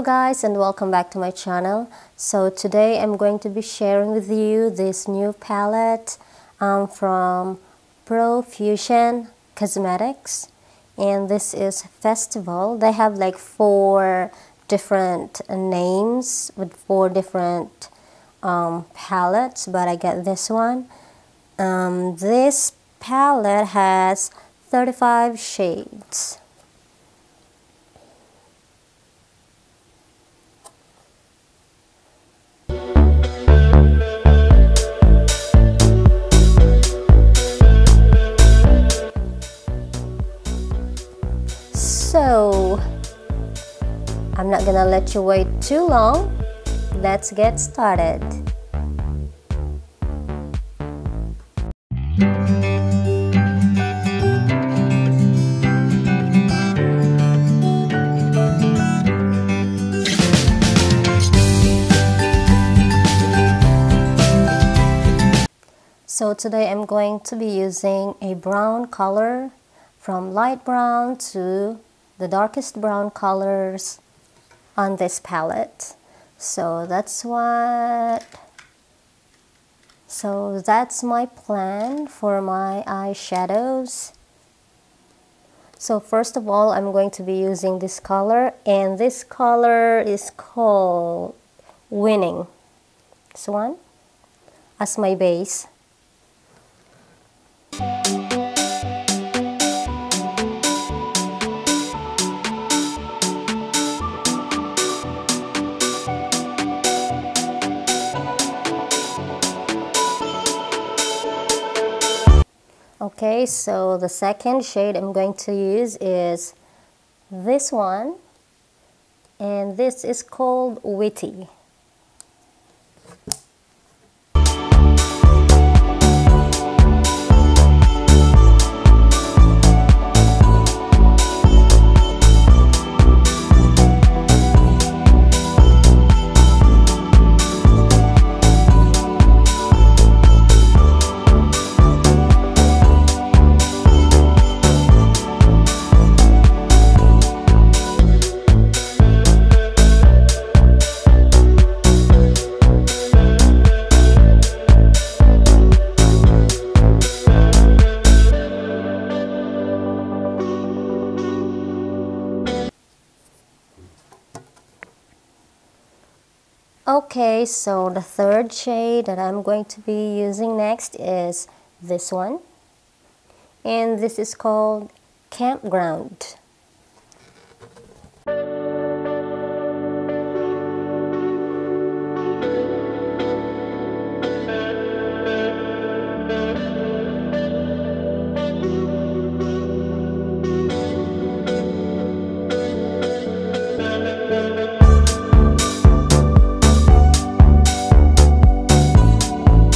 Hello guys, and welcome back to my channel. So today I'm going to be sharing with you this new palette from Profusion Cosmetics, and this is Festival. They have like 4 different names with 4 different palettes, but I got this one. This palette has 35 shades. So, I'm not gonna let you wait too long. Let's get started. So today I'm going to be using a brown color, from light brown to the darkest brown colors on this palette. So that's my plan for my eyeshadows. So first of all, I'm going to be using this color, and this color is called Winning. This one as my base. Okay, so the second shade I'm going to use is this one, and this is called Witty. Okay, so the third shade that I'm going to be using next is this one, and this is called Campground.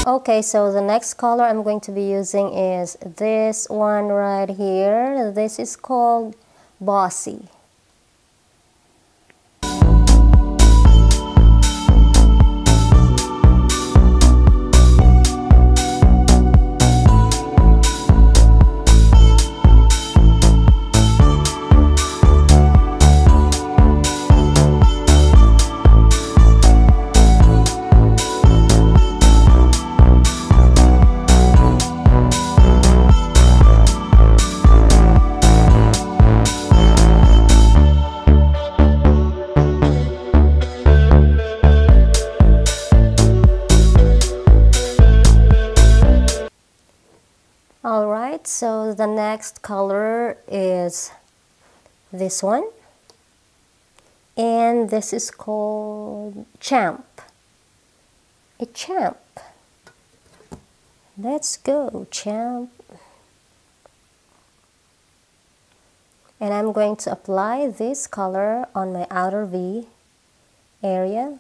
Okay, so the next color I'm going to be using is this one right here. This is called Bossy. Alright, so the next color is this one, and this is called Champ. A champ. Let's go, champ. And I'm going to apply this color on my outer V area.